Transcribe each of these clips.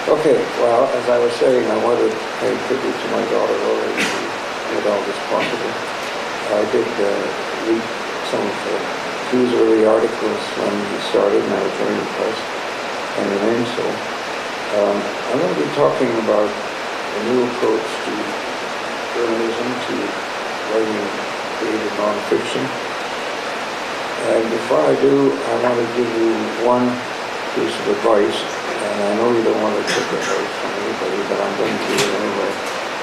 Okay, well, as I was saying, I wanted to pay tribute to my daughter already who made all this possible. I did read some of Hugh's early articles when he started, and I was very impressed and remain so. I'm going to be talking about a new approach to journalism, to writing creative nonfiction. And before I do, I want to give you one piece of advice, and I know you don't want to take advice from anybody, but I'm going to do it anyway,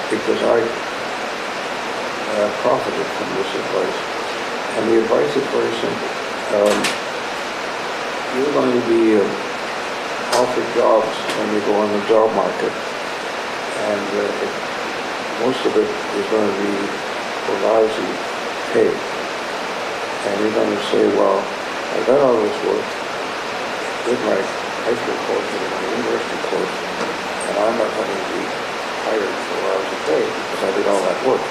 because I profited from this advice. And the advice is very simple. You're going to be offered jobs when you go on the job market, and most of it is going to be for lousy pay. And you're going to say, well, I got all this work, did my high school course and my university course, and I'm not going to be hired for lousy pay because I did all that work.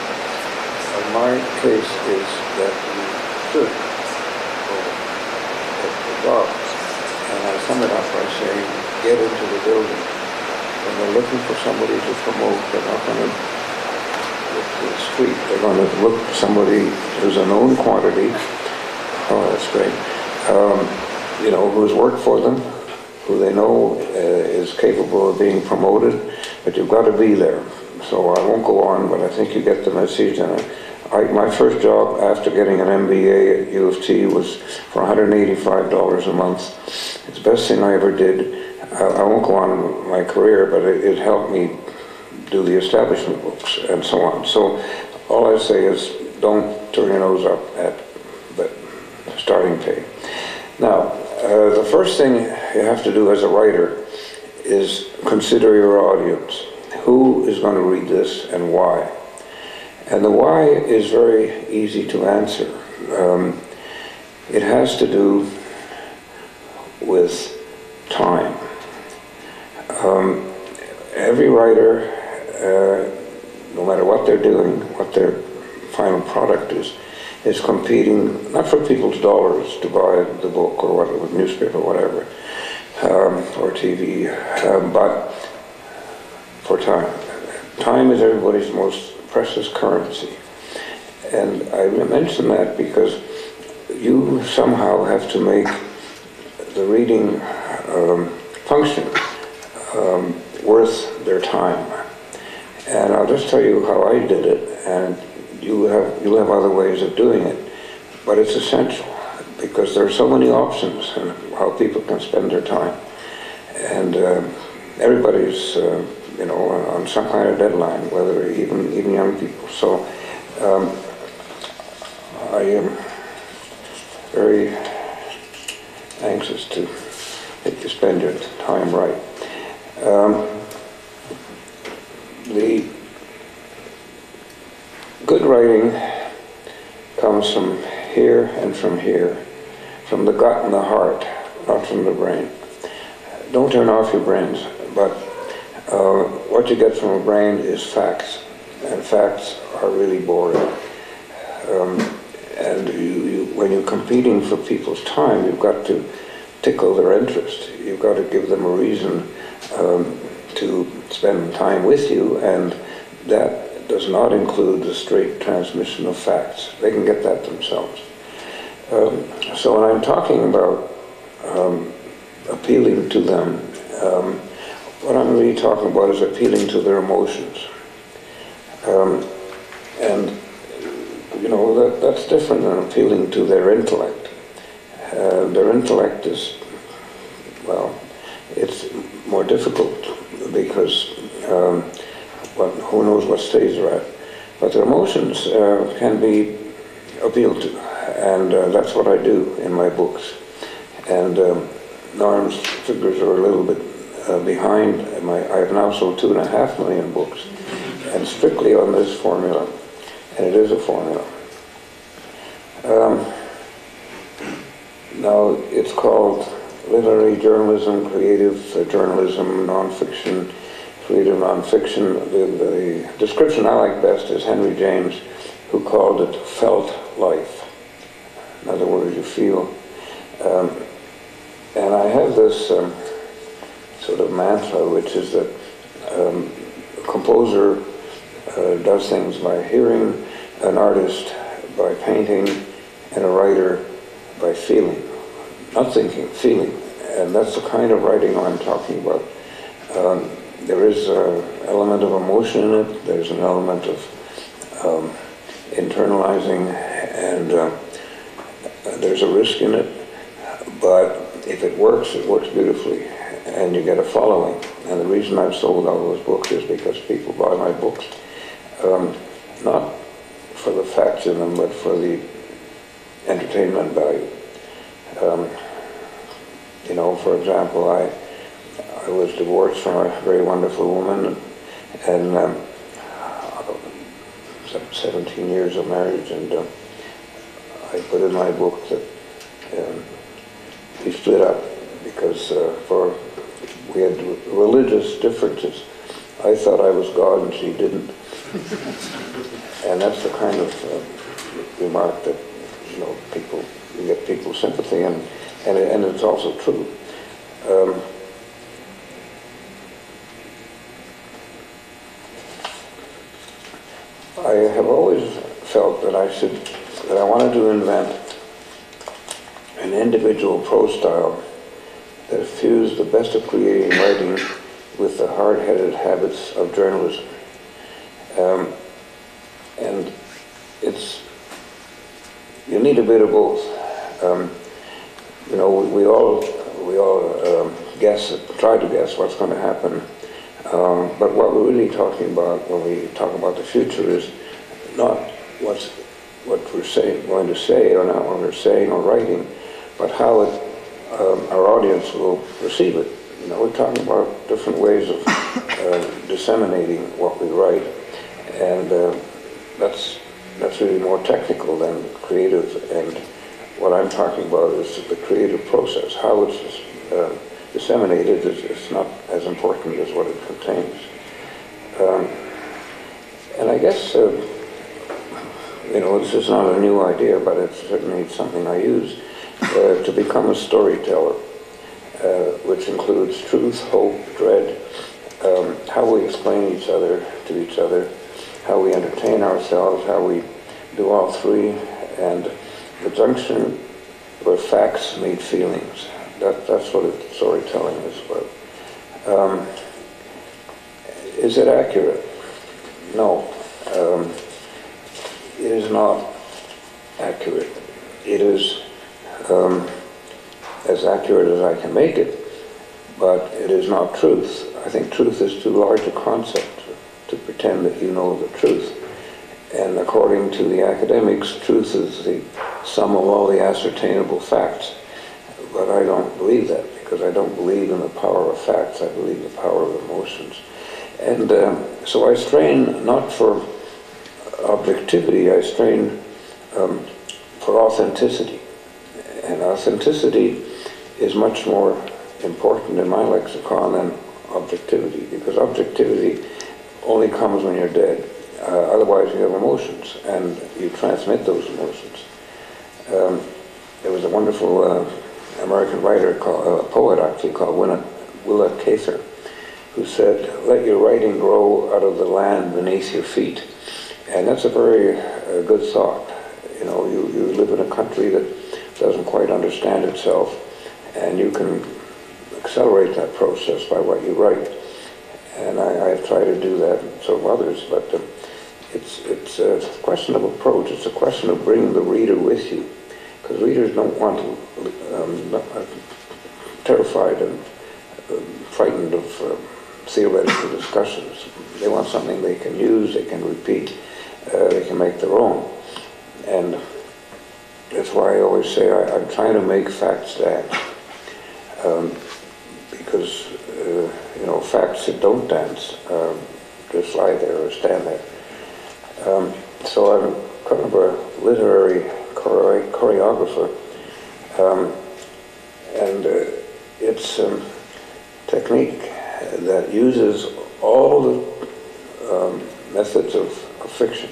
And my case is that you should go get the job. And I sum it up by saying, get into the building. When they're looking for somebody to promote, they're not going to look to the street. They're going to look for somebody who's a known quantity. Oh, that's great. You know, who's worked for them, who they know is capable of being promoted, but you've got to be there. So I won't go on, but I think you get the message. And my first job after getting an MBA at U of T was for $185 a month. It's the best thing I ever did. I won't go on with my career, but it helped me do the establishment books and so on. So all I say is don't turn your nose up at the starting pay. Now, the first thing you have to do as a writer is consider your audience. Who is going to read this and why? And the why is very easy to answer. It has to do with time. Every writer, no matter what they're doing, what their final product is competing, not for people's dollars to buy the book or whatever, newspaper or whatever, or TV, but for time. Time is everybody's most precious currency. And I mention that because you somehow have to make the reading function worth their time. And I'll just tell you how I did it, and you'll have other ways of doing it, but it's essential because there are so many options in how people can spend their time. And everybody's you know, on some kind of deadline, whether even young people. So I am very anxious to make you spend your time right. The good writing comes from here and from here, from the gut and the heart, not from the brain. Don't turn off your brains, but what you get from a brain is facts, and facts are really boring. And when you're competing for people's time, you've got to tickle their interest. You've got to give them a reason to spend time with you, and that does not include the straight transmission of facts. They can get that themselves. So when I'm talking about appealing to them, what I'm really talking about is appealing to their emotions. And, you know, that's different than appealing to their intellect. Their intellect is, well, it's more difficult because who knows what stage they're at. But their emotions can be appealed to, and that's what I do in my books. And Norm's figures are a little bit behind. I have now sold 2.5 million books, and strictly on this formula, and it is a formula. Now, it's called literary journalism, creative journalism, nonfiction, creative nonfiction. The description I like best is Henry James, who called it felt life. In other words, you feel. And I have this sort of mantra, which is that a composer does things by hearing, an artist by painting, and a writer by feeling. Not thinking, feeling. And that's the kind of writing I'm talking about. There is an element of emotion in it, there's an element of internalizing, and there's a risk in it, but if it works beautifully, and you get a following. And the reason I've sold all those books is because people buy my books, not for the facts in them, but for the entertainment value. You know, for example, I was divorced from a very wonderful woman, and 17 years of marriage, and I put in my book that we split up because we had religious differences. I thought I was God and she didn't. And that's the kind of remark that, you know, you get people's sympathy, and it's also true. I have always felt that I wanted to invent an individual prose style that fused the best of creating writing with the hard-headed habits of journalism. And you need a bit of both. You know, we all try to guess what's going to happen. But what we're really talking about when we talk about the future is not what we're going to say, or not what we're saying or writing, but how our audience will receive it. You know, we're talking about different ways of disseminating what we write, and that's really more technical than creative. And what I'm talking about is the creative process. How it's disseminated is not as important as what it contains. And I guess, you know, this is not a new idea, but it's certainly something I use to become a storyteller, which includes truth, hope, dread, how we explain to each other, how we entertain ourselves, how we do all three, and the junction where facts meet feelings. That's what storytelling is about. Is it accurate? No. It is not accurate. It is as accurate as I can make it, but it is not truth. I think truth is too large a concept to pretend that you know the truth. And according to the academics, truth is the sum of all the ascertainable facts. But I don't believe that, because I don't believe in the power of facts. I believe in the power of emotions. And so I strain not for objectivity, I strain for authenticity. And authenticity is much more important in my lexicon than objectivity, because objectivity only comes when you're dead. Otherwise you have emotions, and you transmit those emotions. There was a wonderful American writer, a poet actually, called Willa Cather, who said, "Let your writing grow out of the land beneath your feet." And that's a very good thought. You know, you live in a country that doesn't quite understand itself, and you can accelerate that process by what you write. And I try to do that, and so have others, but it's a question of approach. It's a question of bringing the reader with you, because readers don't want to, terrified and frightened of theoretical discussions. They want something they can use, they can repeat, they can make their own. And that's why I always say I'm trying to make facts dance, because you know, facts that don't dance just lie there or stand there. So I'm kind of a literary choreographer, and it's a technique that uses all the methods of fiction.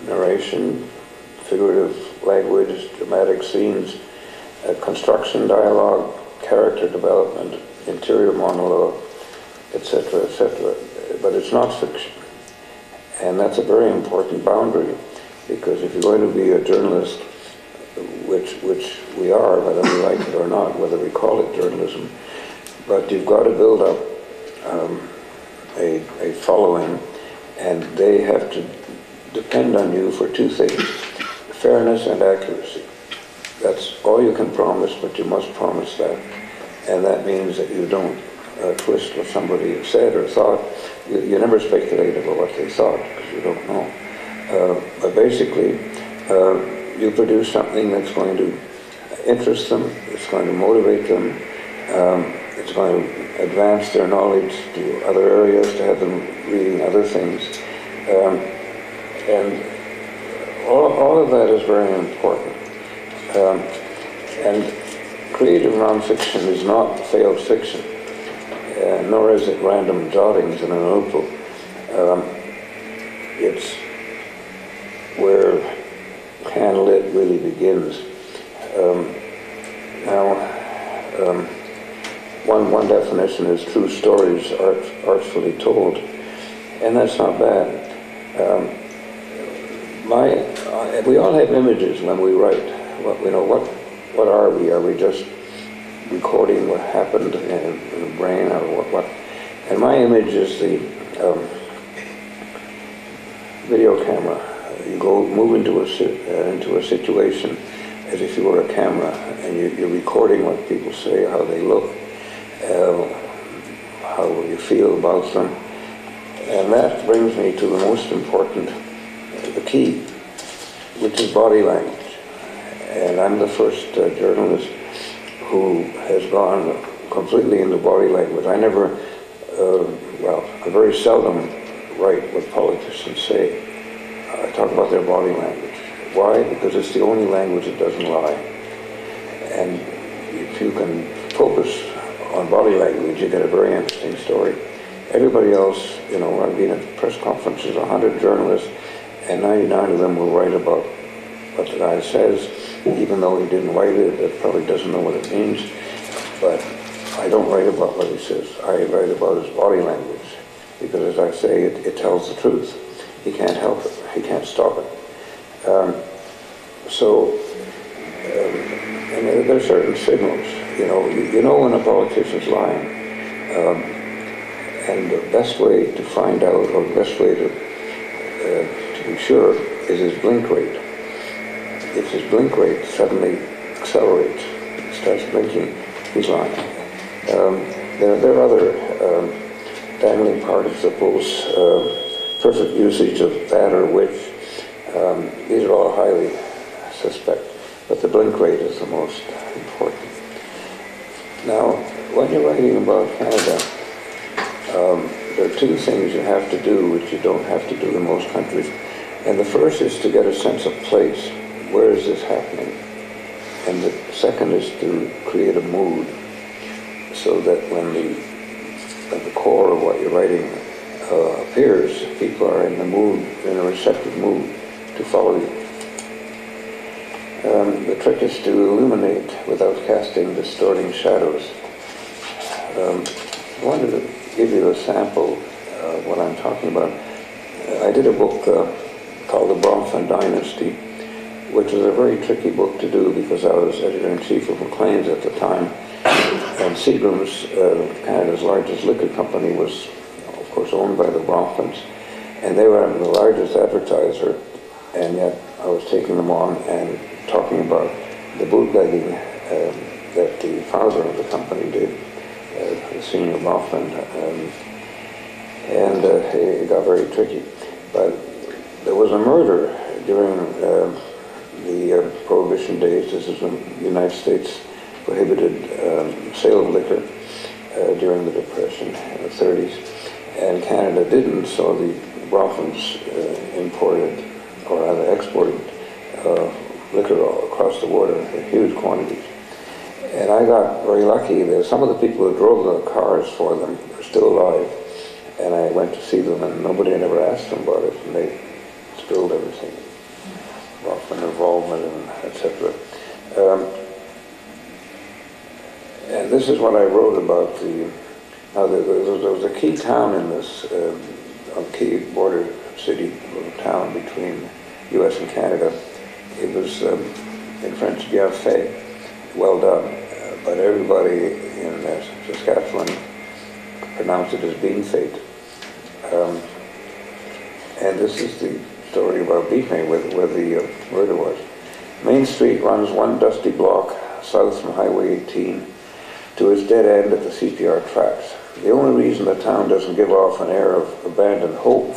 Narration, figurative language, dramatic scenes, construction dialogue, character development, interior monologue, etc., etc. But it's not fiction. And that's a very important boundary, because if you're going to be a journalist, which we are, whether we like it or not, whether we call it journalism, but you've got to build up a following, and they have to depend on you for two things: fairness and accuracy. That's all you can promise, but you must promise that. And that means that you don't twist what somebody said or thought. You never speculate about what they thought, because you don't know. But basically, you produce something that's going to interest them, it's going to motivate them, it's going to advance their knowledge to other areas, to have them reading other things. And all of that is very important. And creative nonfiction is not failed fiction, nor is it random jottings in a notebook. It's where hand-lit really begins. One definition is true stories artfully told, and that's not bad. We all have images when we write. What are we? Are we just recording what happened in the brain, or what? And my image is the video camera. You move into a situation as if you were a camera, and you're recording what people say, how they look, how you feel about them. And that brings me to the most important, the key, which is body language. And I'm the first journalist who has gone completely into body language. I never, I very seldom write what politicians say. I talk about their body language. Why? Because it's the only language that doesn't lie. And if you can focus on body language, you get a very interesting story. Everybody else, I've been at press conferences, 100 journalists, and 99 of them will write about what the guy says, even though he didn't write it, that probably doesn't know what it means. But I don't write about what he says. I write about his body language, because as I say, it tells the truth. He can't help it. He can't stop it. And there are certain signals. You know when a politician's lying. And the best way to find out, or the best way to be sure, is his blink rate. If his blink rate suddenly accelerates, he starts blinking, he's lying. There are other dangling participles, perfect usage of that or which. These are all highly suspect, but the blink rate is the most important. Now, when you're writing about Canada, there are two things you have to do which you don't have to do in most countries. And the first is to get a sense of place. Where is this happening? And the second is to create a mood, so that when the core of what you're writing appears, people are in the mood, in a receptive mood to follow you. The trick is to illuminate without casting distorting shadows. I wanted to give you a sample of what I'm talking about. I did a book called The Bronfman Dynasty, which was a very tricky book to do because I was editor-in-chief of Maclean's at the time, and Seagram's, Canada's largest liquor company, was, of course, owned by the Bronfmans, and they were the largest advertiser, and yet I was taking them on and talking about the bootlegging that the founder of the company did, the senior Bronfman, and it got very tricky. But there was a murder during the Prohibition days. This is when the United States prohibited sale of liquor during the Depression in the 30s, and Canada didn't, so the Bronfmans imported, or rather exported, liquor all across the border in huge quantities. And I got very lucky that some of the people who drove the cars for them were still alive, and I went to see them, and nobody had ever asked them about it, and they spilled everything, Bronfman involvement, and etc. this is what I wrote about the. Now there was a key town in this, a key border city or town between U.S. and Canada. It was in French Bienfait, well done, but everybody in Saskatchewan pronounced it as bean fate. And this is the story about Beefme, where the murder was. Main Street runs one dusty block south from Highway 18 to its dead end at the CPR tracks. The only reason the town doesn't give off an air of abandoned hope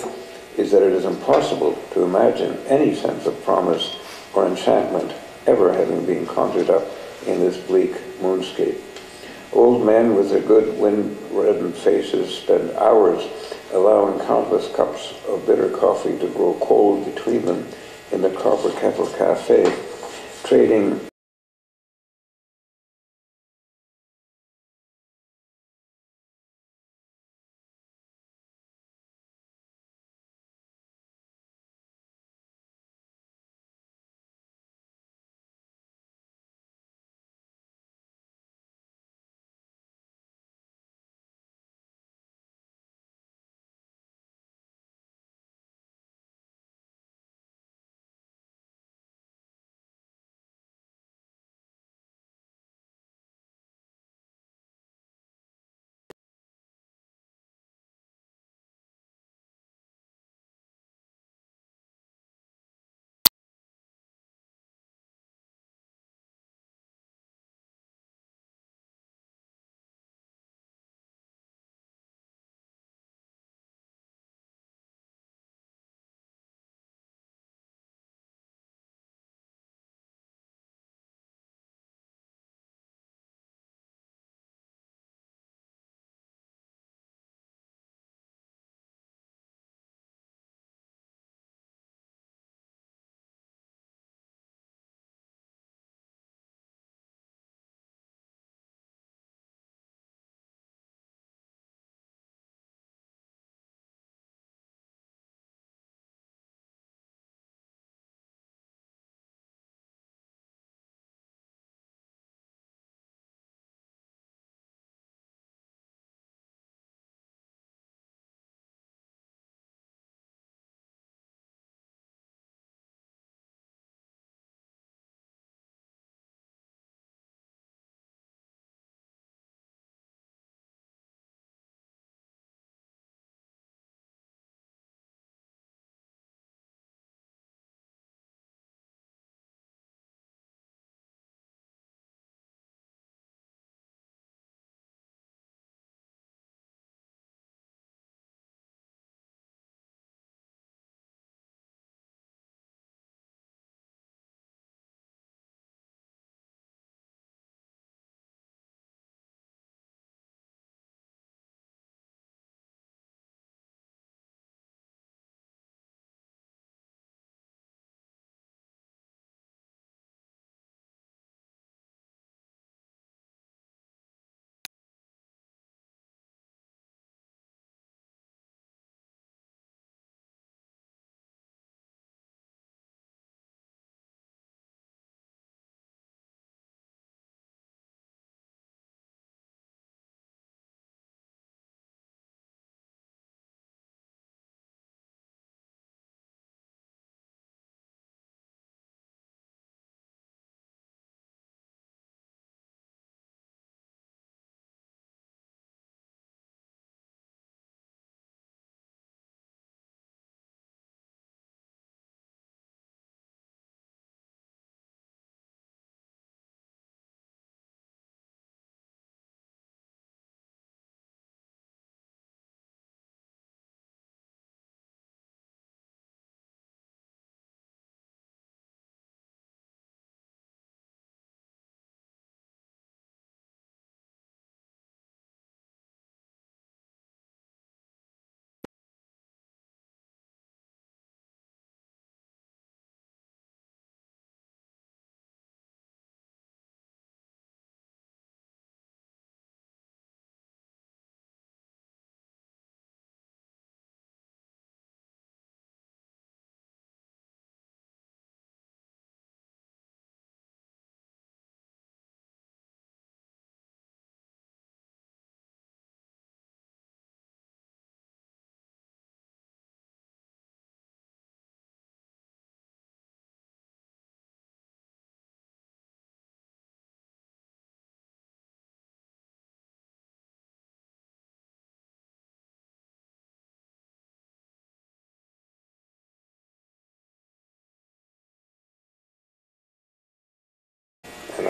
is that it is impossible to imagine any sense of promise or enchantment ever having been conjured up in this bleak moonscape. Old men with their good wind-reddened faces spend hours allowing countless cups of bitter coffee to grow cold between them in the Copper Kettle Cafe, trading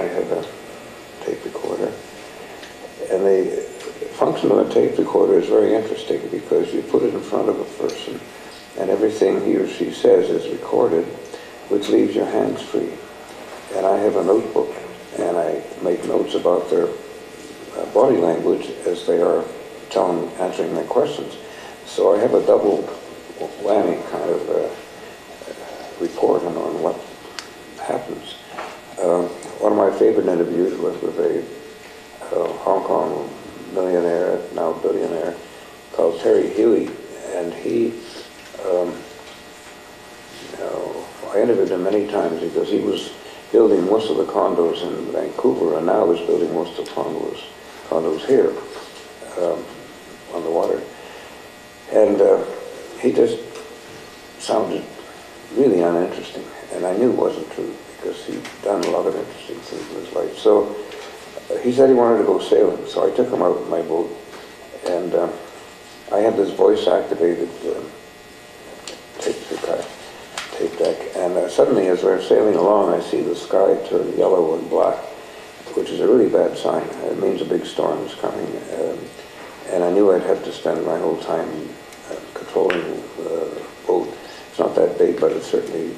have a tape recorder. And the function of a tape recorder is very interesting because you put it in front of a person and everything he or she says is recorded, which leaves your hands free. And I have a notebook and I make notes about their body language as they are answering my questions. So I have a double whammy kind of report on what happens. One of my favorite interviews was with a Hong Kong millionaire, now billionaire, called Terry Huey, and he, I interviewed him many times because he was building most of the condos in Vancouver, and now is building most of the condos here on the water. And he just sounded really uninteresting, and I knew it wasn't true because he'd done a lot of interesting things in his life. So he said he wanted to go sailing, so I took him out in my boat, and I had this voice-activated tape deck, and suddenly as we're sailing along, I see the sky turn yellow and black, which is a really bad sign. It means a big storm is coming, and I knew I'd have to spend my whole time controlling the boat. It's not that big, but it certainly,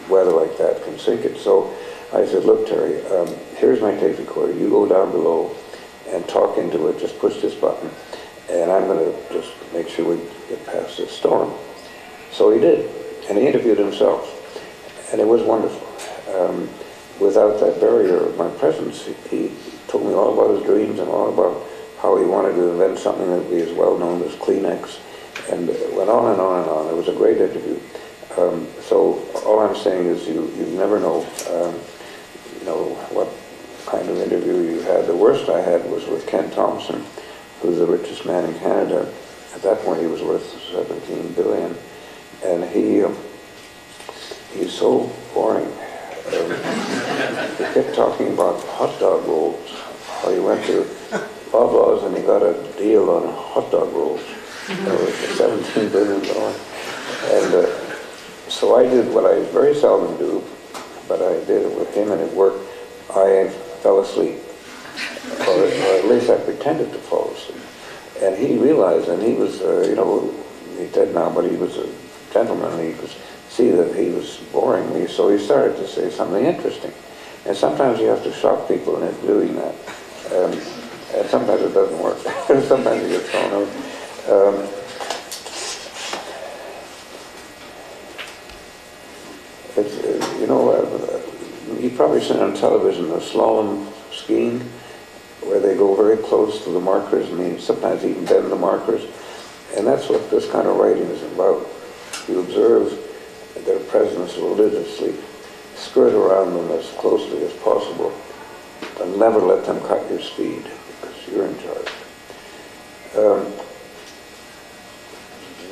weather like that can sink it. So I said, look, Terry, here's my tape recorder. You go down below and talk into it. Just push this button, and I'm going to just make sure we get past this storm. So he did, and he interviewed himself, and it was wonderful. Without that barrier of my presence, he told me all about his dreams and all about how he wanted to invent something that would be as well known as Kleenex, and went on and on and on. It was a great interview. So all I'm saying is you never know, what kind of interview you had. The worst I had was with Ken Thompson, who's the richest man in Canada. At that point, he was worth $17 billion, and he's so boring. He kept talking about hot dog rolls. How he went to Loblaws and he got a deal on hot dog rolls. It was $17 billion. And so I did what I very seldom do, but I did it with him and it worked. I fell asleep, or at least I pretended to fall asleep. And he realized, and he was, he's dead now, but he was a gentleman. He could see that he was boring me, so he started to say something interesting. And sometimes you have to shock people into doing that. And sometimes it doesn't work. Sometimes you get thrown out. You've probably seen on television the slalom skiing, where they go very close to the markers, sometimes even bend the markers. And that's what this kind of writing is about. You observe their presence religiously, skirt around them as closely as possible, and never let them cut your speed, because you're in charge.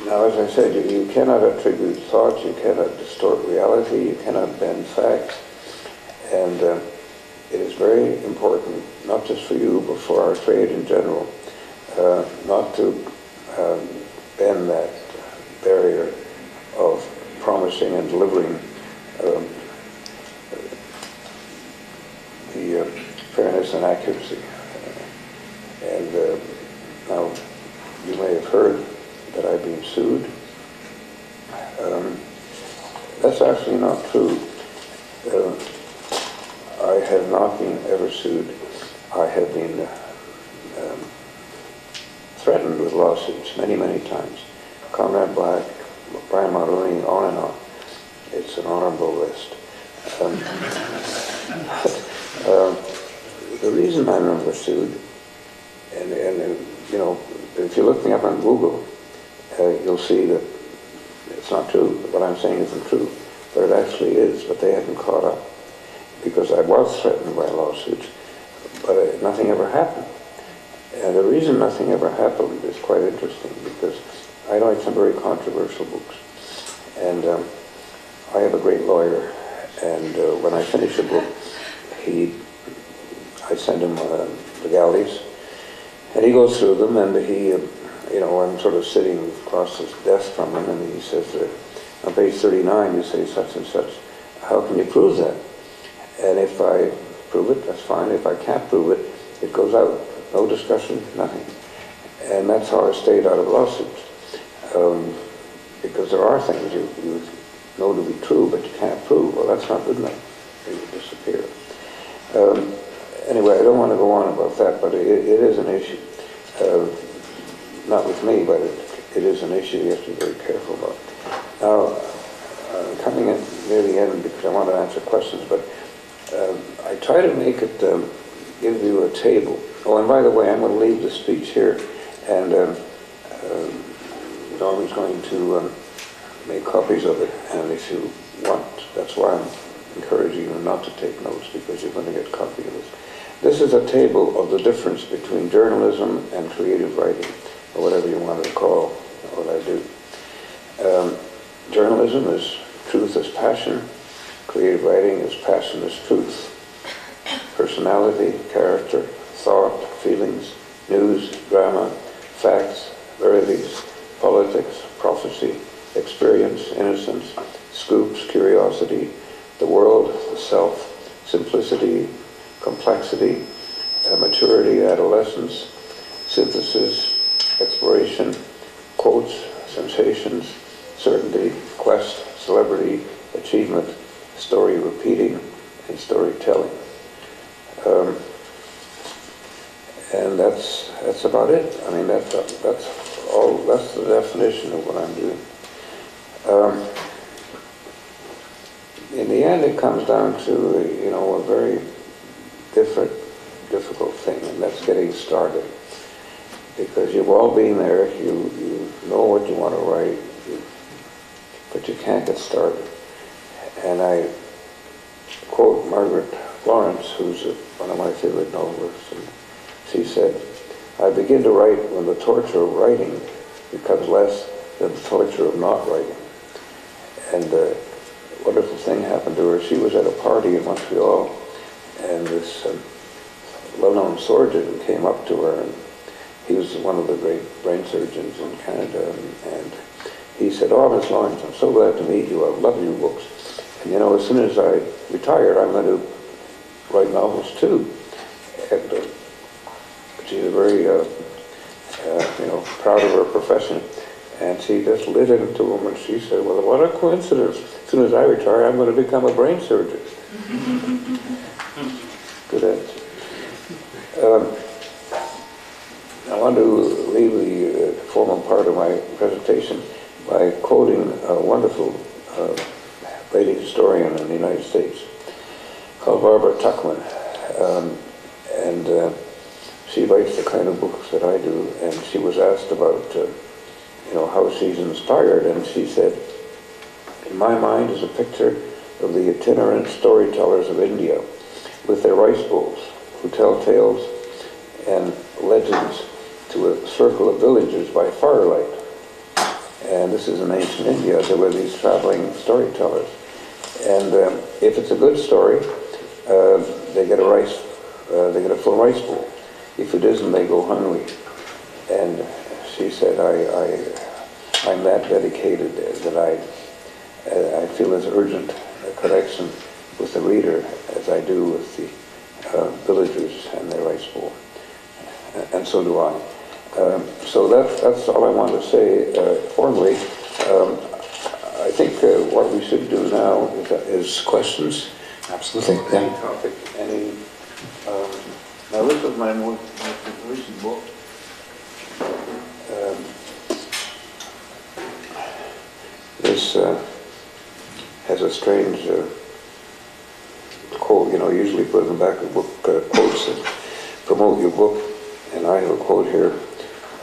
Now, as I said, you cannot attribute thoughts, you cannot distort reality, you cannot bend facts, and it is very important, not just for you, but for our trade in general, not to bend that barrier of promising and delivering the fairness and accuracy. And now, you may have heard that I've been sued. That's actually not true. I have not been ever sued. I have been threatened with lawsuits many, many times. Conrad Black, Brian Mulroney, on and on. It's an honorable list. The reason I'm never sued, and if you look me up on Google, you'll see that it's not true. What I'm saying isn't true, but it actually is. But they haven't caught up, because I was threatened by lawsuits, but nothing ever happened. And the reason nothing ever happened is quite interesting, because I write some very controversial books, and I have a great lawyer. And when I finish a book, I send him the galleys, and he goes through them, and I'm sort of sitting across his desk from him, and he says, on page 39, you say such and such. How can you prove that? prove it, that's fine. If I can't prove it, it goes out. No discussion, nothing. And that's how I stayed out of lawsuits. Because there are things you know to be true, but you can't prove. Well, that's not good enough. They will disappear. Anyway, I don't want to go on about that, but it is an issue. Not with me, but it is an issue you have to be very careful about. Now, coming in near the end, because I want to answer questions, but I try to make it give you a table. Oh, and by the way, I'm going to leave the speech here, and Norman's going to make copies of it, and if you want, that's why I'm encouraging you not to take notes, because you're going to get a copy of this. This is a table of the difference between journalism and creative writing, or whatever you want to call what I do. Journalism is truth as passion. Creative writing is passion as truth. Personality, character, thought, feelings, news, drama, facts, verities, politics, prophecy, experience, innocence, scoops, curiosity, the world, the self, simplicity, complexity, maturity, adolescence, synthesis, exploration, quotes, sensations, certainty, quest, celebrity, achievement, story repeating, and storytelling. And that's about it. I mean, that's all. That's the definition of what I'm doing. In the end, it comes down to a very difficult thing, and that's getting started. Because you've all been there. You know what you want to write, but you can't get started. And I quote Margaret Lawrence, who's one of my favorite novelists, and she said, "I begin to write when the torture of writing becomes less than the torture of not writing." And a wonderful thing happened to her. She was at a party in Montreal, and this well-known surgeon came up to her, and he was one of the great brain surgeons in Canada, and he said, "Oh, Miss Lawrence, I'm so glad to meet you. I love your books. And as soon as I retire, I'm going to write novels too." And she's very, proud of her profession. And she just lit into him, and she said, "Well, what a coincidence. As soon as I retire, I'm going to become a brain surgeon." Good answer. I want to leave the formal part of my presentation by quoting a wonderful lady historian in the United States called Barbara Tuchman. And she writes the kind of books that I do, and she was asked about how she's inspired, and she said, "In my mind is a picture of the itinerant storytellers of India with their rice bowls, who tell tales and legends to a circle of villagers by firelight." And this is in ancient India. There were these traveling storytellers. And if it's a good story, they get a full rice bowl. If it isn't, they go hungry. And she said, I'm that dedicated that I feel as urgent a connection with the reader as I do with the villagers and their rice bowl. And so do I. So that's all I want to say formally. I think what we should do now is questions. Absolutely. Any topic, now this is my most recent book. This has a strange quote. Usually put in the back of the book quotes that promote your book, and I have a quote here.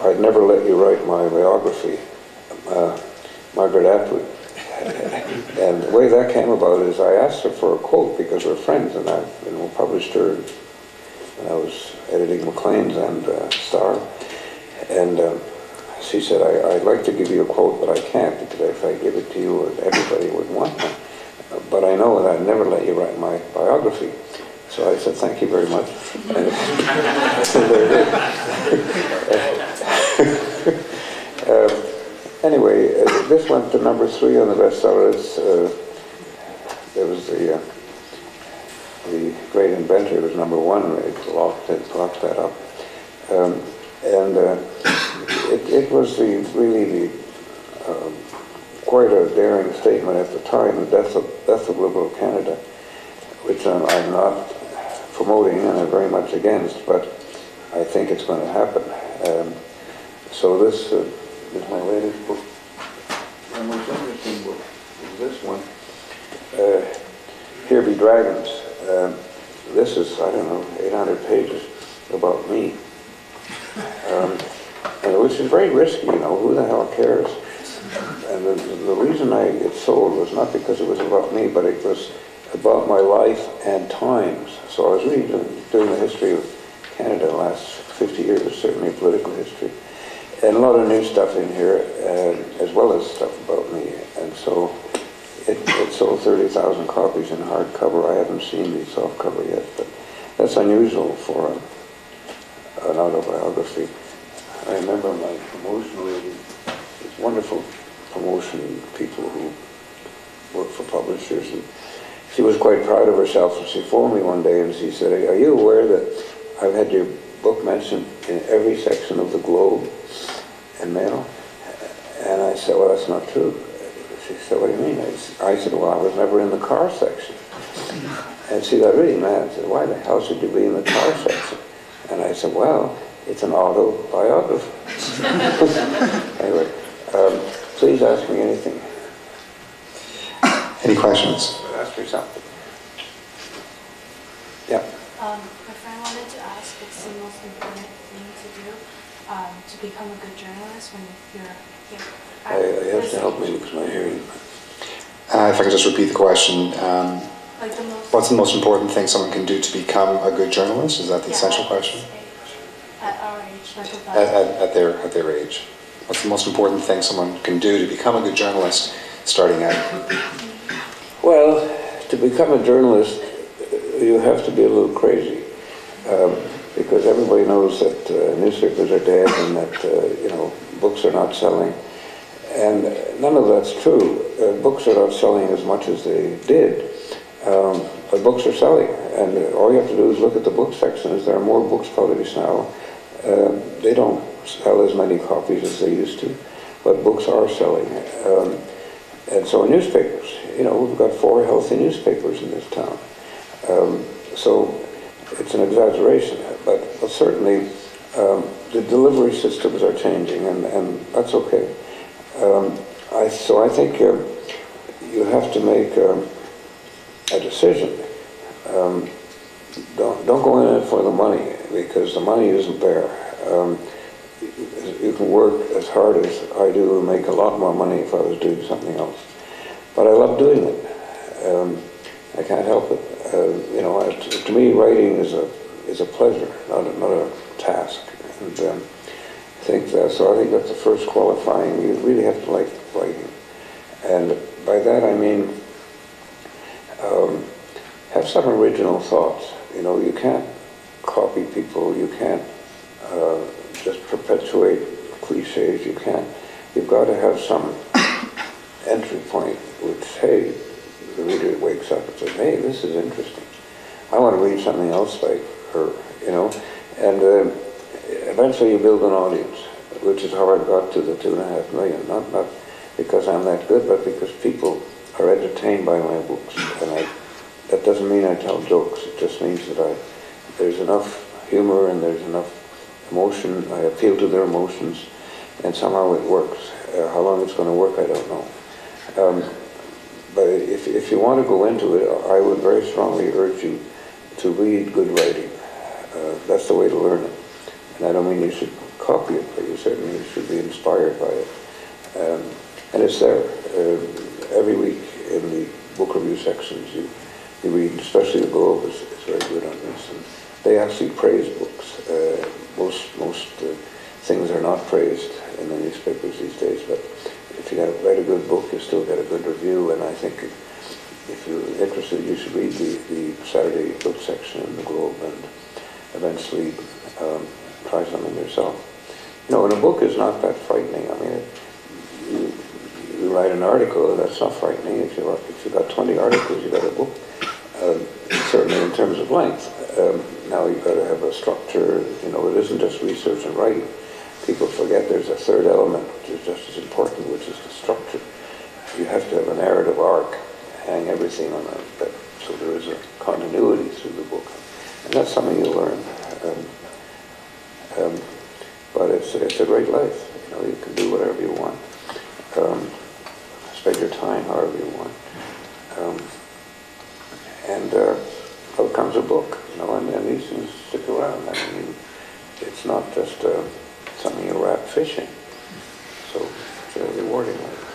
"I'd never let you write my biography, Margaret Atwood." And the way that came about is I asked her for a quote because we're friends, and I published her when I was editing Maclean's and Star. And she said, I'd like to give you a quote, but I can't, because if I give it to you, everybody would want one. But I know that I'd never let you write my biography. So I said, "Thank you very much." Anyway, this went to number 3 on the bestsellers. There was the the great inventor, was #1. It locked that up. It was really quite a daring statement at the time, the death of liberal Canada, which I'm not promoting and I'm very much against, but I think it's going to happen. So this is my latest book. My most interesting book is this one, Here Be Dragons. This is, I don't know, 800 pages about me. And which is very risky, you know, who the hell cares? And the reason it sold was not because it was about me, but it was about my life and times. So I was really doing the history of Canada the last 50 years, certainly political history. And a lot of new stuff in here, as well as stuff about me. And so it sold 30,000 copies in hardcover. I haven't seen the softcover yet, but that's unusual for an autobiography. I remember my promotion lady, these wonderful promotion people who work for publishers, and she was quite proud of herself, and she phoned me one day and she said, "Are you aware that I've had your book mentioned in every section of the Globe and Mail?" And I said, "Well, that's not true." She said, "What do you mean?" I said, "Well, I was never in the car section." And she got really mad and said, "Why the hell should you be in the car section?" And I said, "Well, it's an autobiography." Anyway, please ask me anything. Any questions? Ask me something. Yeah. My friend wanted to ask what's the most important thing to do to become a good journalist when you're here. I have to help me because my hearing. If I could just repeat the question. Like what's the most important thing someone can do to become a good journalist? Is that the essential question? At our age, like at their age. What's the most important thing someone can do to become a good journalist starting out? Well, to become a journalist, you have to be a little crazy, because everybody knows that newspapers are dead and that books are not selling, and none of that's true. Books are not selling as much as they did, but books are selling, and all you have to do is look at the book sections. There are more books published now. They don't sell as many copies as they used to, but books are selling. And so newspapers, we've got 4 healthy newspapers in this town. So it's an exaggeration, but certainly the delivery systems are changing, and that's okay. So I think you have to make a decision. Don't go in it for the money, because the money isn't there. You can work as hard as I do and make a lot more money if I was doing something else. But I love doing it. I can't help it. To me, writing is a pleasure, not a task. And I think that's the first qualifying. You really have to like writing, and by that I mean have some original thoughts. You can't copy people. You can't just perpetuate cliches. You've got to have some entry point, which, hey, the reader wakes up and says, "Hey, this is interesting. I want to read something else like her," and eventually you build an audience, which is how I got to the 2.5 million. Not because I'm that good, but because people are entertained by my books, and that doesn't mean I tell jokes. It just means that there's enough humor and there's enough emotion. I appeal to their emotions, and somehow it works. How long it's going to work, I don't know. But if you want to go into it, I would very strongly urge you to read good writing. That's the way to learn it. And I don't mean you should copy it, but you certainly should be inspired by it. And it's there. Every week in the book review sections, you read, especially the Globe is very good on this. And they actually praise books. Most things are not praised in the newspapers these days, but if you write a good book, you still get a good review. And I think if you're interested, you should read the Saturday book section in the Globe and eventually try something yourself. And a book is not that frightening. I mean, you write an article, that's not frightening. If you got 20 articles, you got a book. certainly in terms of length. Now you've got to have a structure. You know, it isn't just research and writing. People forget there's a third element, which is just as important, which is the structure. You have to have a narrative arc, hang everything on that, so there is a continuity through the book. And that's something you learn. But it's a great life. You know, you can do whatever you want. Spend your time however you want. And out comes a book, you know, and these things stick around. I mean, it's not just something you wrap fishing. So it's a rewarding life.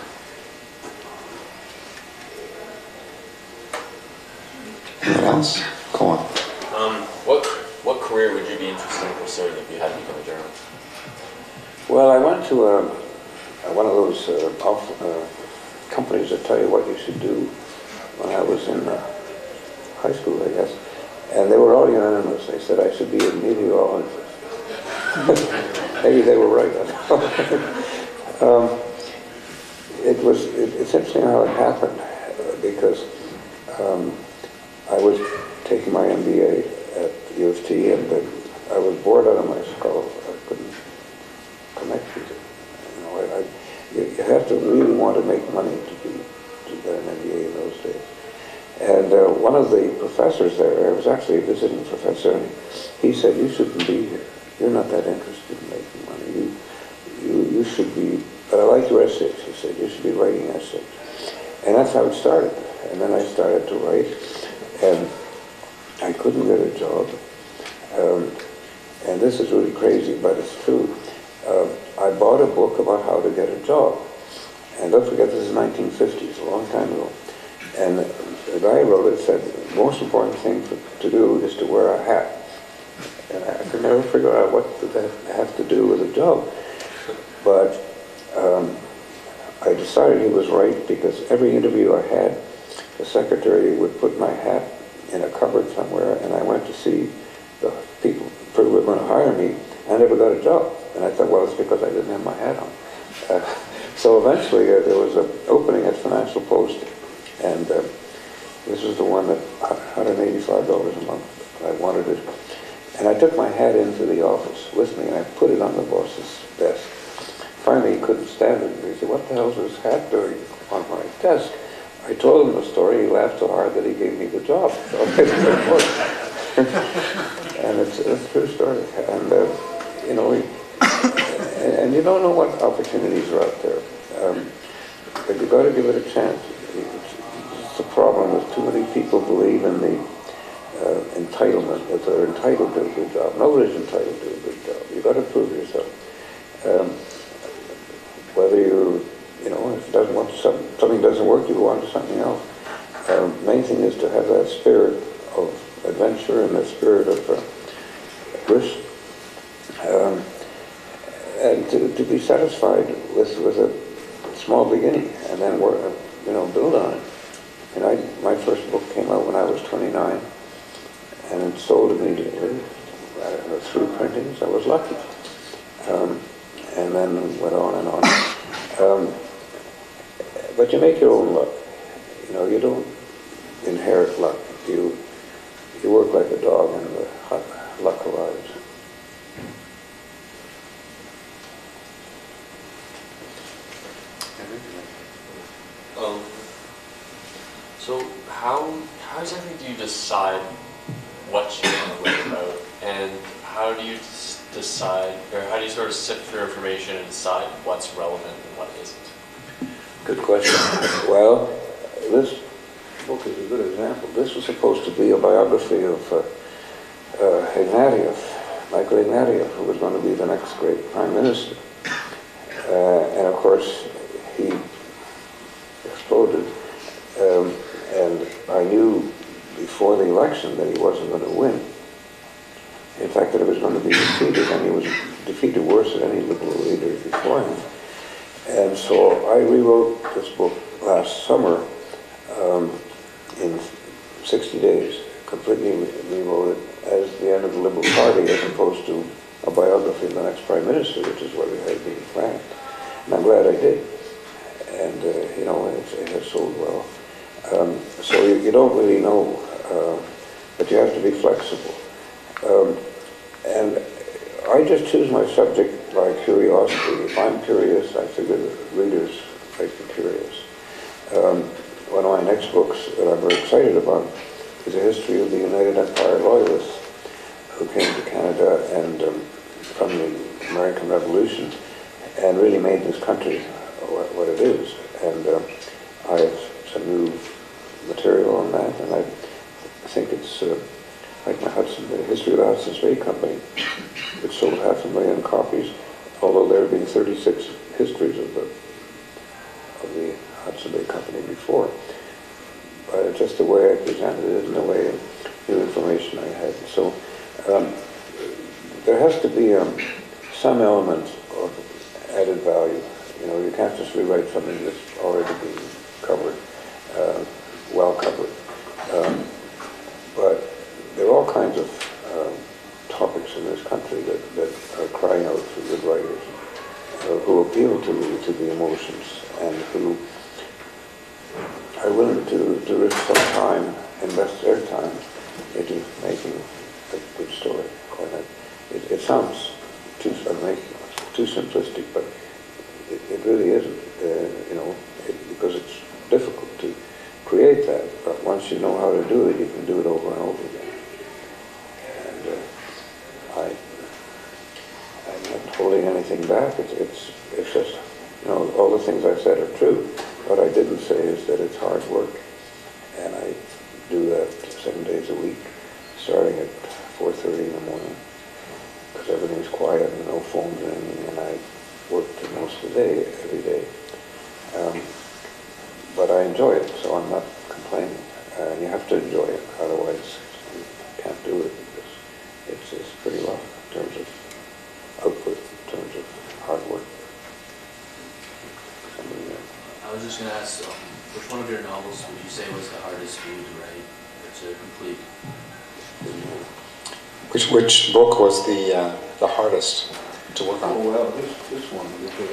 Anyone else? Go on. What career would you be interested in pursuing if you had to become a journalist? Well, I went to one of those companies that tell you what you should do when I was in high school, I guess. And they were all unanimous. They said I should be a meteorologist. Maybe they were right. It's interesting how it happened because I was taking my MBA at U of T, and I was bored out of my skull. I couldn't connect with it. You know, you have to really want to make money to get an MBA in those days. And one of the professors there, I was actually a visiting professor, and he said, "You shouldn't be here. You're not that interested in making money. You should be, but I like your essays," he said. "You should be writing essays." And that's how it started. And then I started to write, and I couldn't get a job. And this is really crazy, but it's true. I bought a book about how to get a job. And don't forget, this is 1950s, a long time ago. And the guy wrote it, said, the most important thing to do is to wear a hat. And I could never figure out what did that have to do with a job. But I decided he was right, because every interview I had, the secretary would put my hat in a cupboard somewhere, and I went to see the people who were going to hire me. I never got a job. And I thought, well, it's because I didn't have my hat on. So eventually there was an opening at Financial Post, and this was the one that $185 a month. I wanted it. And I took my hat into the office with me, and I put it on the boss's desk. Finally, he couldn't stand it. He said, "What the hell is this hat doing on my desk?" I told him the story. He laughed so hard that he gave me the job. So and it's a true story. And, you know, and you don't know what opportunities are out there. But you've got to give it a chance. It's a problem that too many people believe in the entitlement, that they're entitled to a good job. Nobody's entitled to a good job. You've got to prove yourself. Whether you know, if it doesn't want something doesn't work, you go on to something else. Main thing is to have that spirit of adventure and that spirit of risk, and to be satisfied with a small beginning, and then work, you know, build on it. And my first book came out when I was 29, and it sold immediately. 3 printings. I was lucky, and then went on and on. But you make your own luck. You know, you don't inherit luck. You work like a dog, and the luck arrives. So how exactly do you decide what you want to write about, and how do you decide, or how do you sort of sift through information and decide what's relevant and what isn't? Good question. Well, this book is a good example. This was supposed to be a biography of Michael Ignatieff, who was going to be the next great prime minister. And of course, he exploded. And I knew before the election that he wasn't going to win. In fact, that he was going to be defeated, and he was defeated worse than any liberal leader before him. And so I rewrote this book last summer in 60 days, completely rewrote it as the end of the Liberal Party, as opposed to a biography of the next Prime Minister, which is what we had been planned. And I'm glad I did. And, you know, it has sold well. So you don't really know but you have to be flexible. And I just choose my subject by curiosity. If I'm curious, I figure that readers might be curious. One of my next books that I'm very excited about is a history of the United Empire Loyalists who came to Canada and from the American Revolution and really made this country what it is. And I have some new material on that, and I think it's like the history of the Hudson's Bay Company, which sold 500,000 copies, although there have been 36 histories of the Hudson Bay Company before. But just the way I presented it and the way new information I had. So there has to be some element of added value. You know, you can't just rewrite something that's already been covered, well covered. But there are all kinds of topics in this country that are crying out for good writers who appeal to the emotions and who are willing to risk some time, invest their time into making a good story. It sounds too simplistic, but it really isn't, because it's difficult to create that. But once you know how to do it, you can do it over and over again. And I'm not holding anything back. It's just, all the things I said are true. What I didn't say is that it's hard work, and I do that 7 days a week, starting at 4:30 in the morning, because everything's quiet and no phones or anything, and I work most of the day, every day. But I enjoy it, so I'm not complaining. And you have to enjoy it, otherwise you can't do it, because it's pretty rough in terms of output, in terms of hard work. I was just going to ask, which one of your novels would you say was the hardest for you to write or to complete? Which book was the hardest to work on? Oh, well, this one, because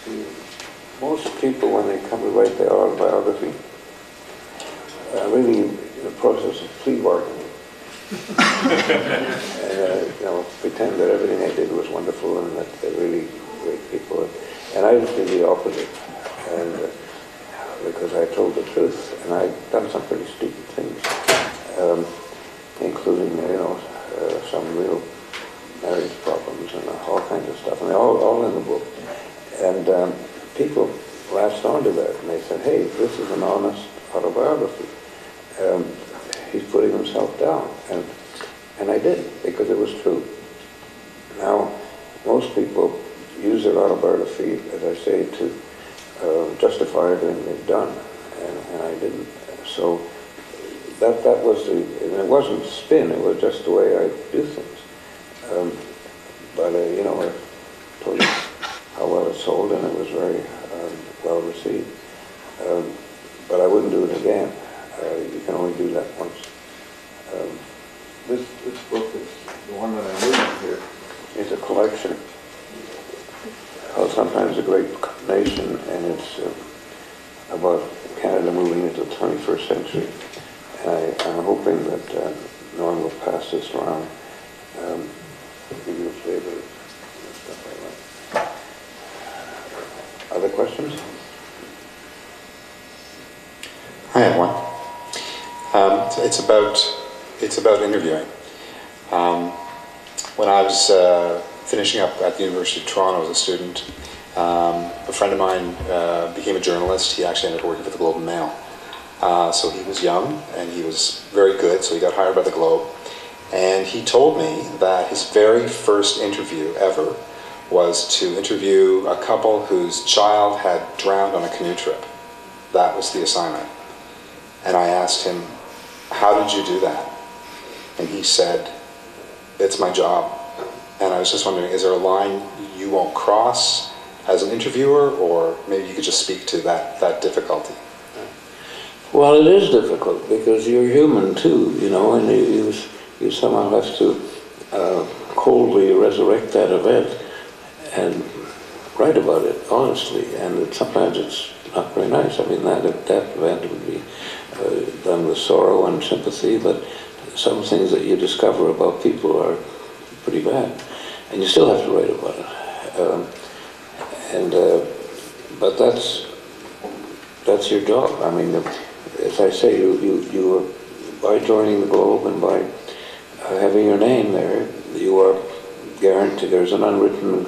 see, most people, when they come to write their autobiography, are really in the process of plea bargaining. And, pretend that everything they did was wonderful and that they're really great people. And I used to be the opposite. And because I told the truth, and I'd done some pretty stupid things, including, some real marriage problems and all kinds of stuff, and they're all in the book. And people latched onto that, and they said, hey, this is an honest autobiography. He's putting himself down. And I did, because it was true. Now, most people use their autobiography, as I say, to justify everything they've done, and I didn't. So that was and it wasn't spin, it was just the way I do things. But I told you how well it sold, and it was very well received. But I wouldn't do it again. You can only do that once. This book is the one that I'm reading here. It's a collection called Sometimes a Great Nation, and it's about Canada moving into the 21st century. And I'm hoping that Norm will pass this around, give you a flavor and stuff like that. Other questions? I have one. It's about interviewing. When I was finishing up at the University of Toronto as a student, a friend of mine became a journalist. He actually ended up working for the Globe and Mail. So he was young and he was very good, so he got hired by the Globe. And he told me that his very first interview ever was to interview a couple whose child had drowned on a canoe trip. That was the assignment. And I asked him, how did you do that? And he said, it's my job. And I was just wondering, is there a line you won't cross as an interviewer, or maybe you could just speak to that difficulty? Well, it is difficult because you're human too, and you somehow have to coldly resurrect that event and write about it honestly. And sometimes it's not very nice. I mean, that event would be done with sorrow and sympathy, but some things that you discover about people are pretty bad, and you still have to write about it. But that's your job. I mean, as I say, you by joining the Globe and by having your name there, you are guaranteed. There's an unwritten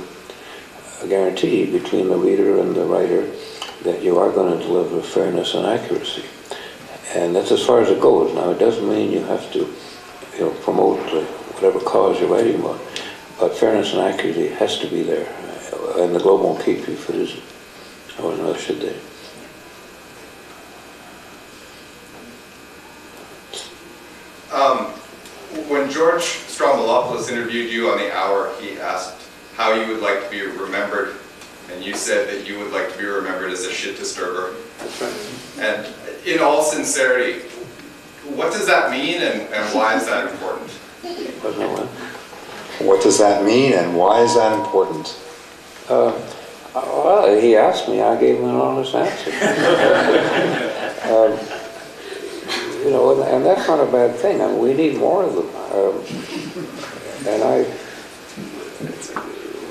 guarantee between the reader and the writer that you are going to deliver fairness and accuracy, and that's as far as it goes. Now, it doesn't mean you have to, promote whatever cause you're writing about, but fairness and accuracy has to be there, and the Globe won't keep you if it isn't. Or neither should they. When George Stroumboulopoulos interviewed you on The Hour, he asked how you would like to be remembered, and you said that you would like to be remembered as a shit disturber. That's right. And in all sincerity, what does that mean, and why is that important? What does that mean, and why is that important? Well, he asked me, I gave him an honest answer. And that's not a bad thing. I mean, we need more of them.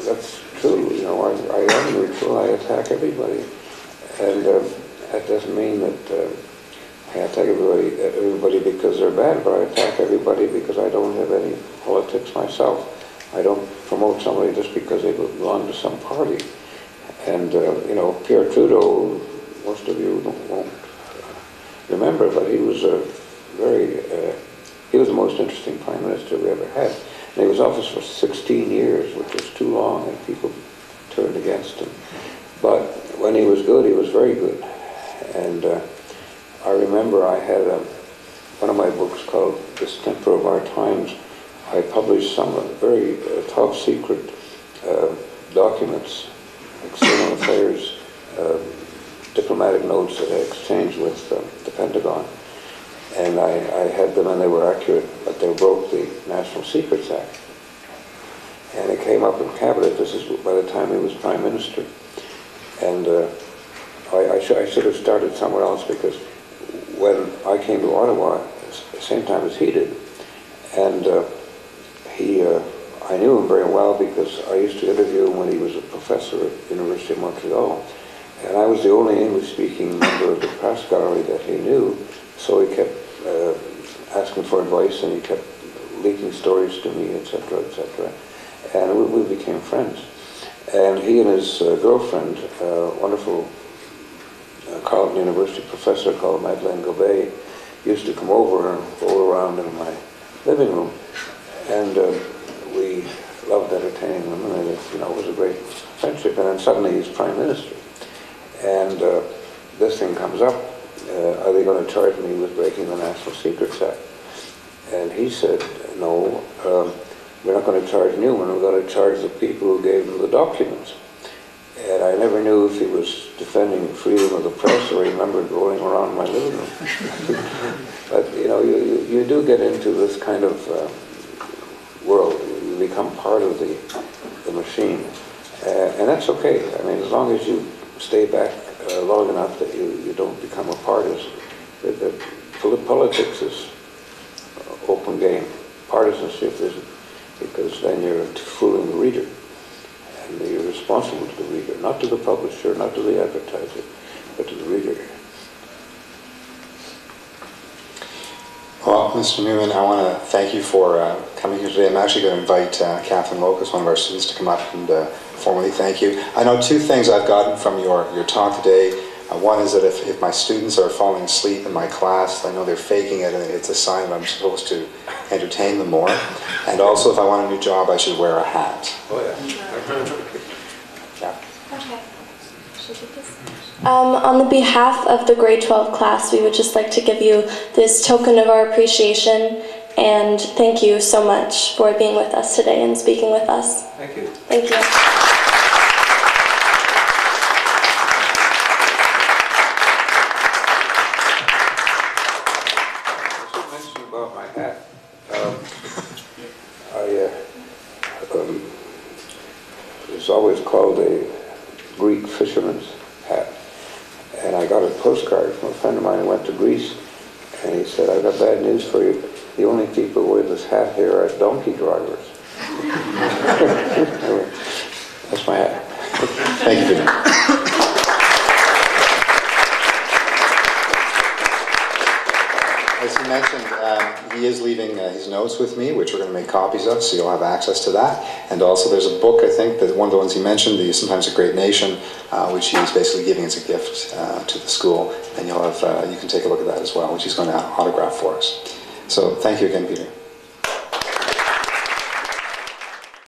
That's true. I am neutral. I attack everybody, and that doesn't mean that I attack everybody because they're bad, but I attack everybody because I don't have any politics myself. I don't promote somebody just because they belong to some party. And, Pierre Trudeau, most of you won't remember, but he was he was the most interesting prime minister we ever had. And he was in office for 16 years, which was too long, and people turned against him. But when he was good, he was very good. And I remember I had one of my books called Distemper of Our Times. I published some very top secret documents, external affairs, diplomatic notes that I exchanged with the Pentagon. And I had them, and they were accurate, but they broke the National Secrets Act. And it came up in cabinet. This is by the time he was prime minister. And I should have started somewhere else, because when I came to Ottawa, the same time as he did, and I knew him very well because I used to interview him when he was a professor at the University of Montreal. And I was the only English-speaking member of the press gallery that he knew, so he kept asking for advice, and he kept leaking stories to me, etc., etc. And we became friends. And he and his girlfriend, a wonderful Carleton University professor called Madeleine Gobet, used to come over and roll around in my living room. And we loved entertaining them, and it was a great friendship. And then suddenly he's prime minister. And this thing comes up, are they going to charge me with breaking the National Secrets Act? And he said, no, we're not going to charge Newman, we're going to charge the people who gave him the documents. And I never knew if he was defending freedom of the press or he remembered rolling around my living room. But you do get into this kind of world. You become part of the machine. And that's okay. I mean, as long as you stay back long enough that you don't become a partisan. Politics is open game. Partisanship isn't, because then you're fooling the reader. And you're responsible to the reader, not to the publisher, not to the advertiser, but to the reader. Well, Mr. Newman, I want to thank you for coming here today. I'm actually going to invite Catherine Locus, one of our students, to come up and formally thank you. I know two things I've gotten from your talk today. One is that if my students are falling asleep in my class, I know they're faking it, and it's a sign that I'm supposed to entertain them more. And also, if I want a new job, I should wear a hat. Oh, yeah. Yeah. Okay. Should we do this? On the behalf of the grade 12 class, we would just like to give you this token of our appreciation, and thank you so much for being with us today and speaking with us. Thank you. Thank you. About my hat. It's always called a Greek fisherman's hat. And I got a postcard from a friend of mine who went to Greece, and he said, I've got bad news for you. the only people with this hat here are donkey drivers. Anyway, that's my hat. Thank you, Peter. As he mentioned, he is leaving his notes with me, which we're going to make copies of, so you'll have access to that. And also there's a book, I think, that one of the ones he mentioned, the Sometimes a Great Nation, which he's basically giving as a gift to the school. And you'll have, you can take a look at that as well, which he's going to autograph for us. So thank you again, Peter.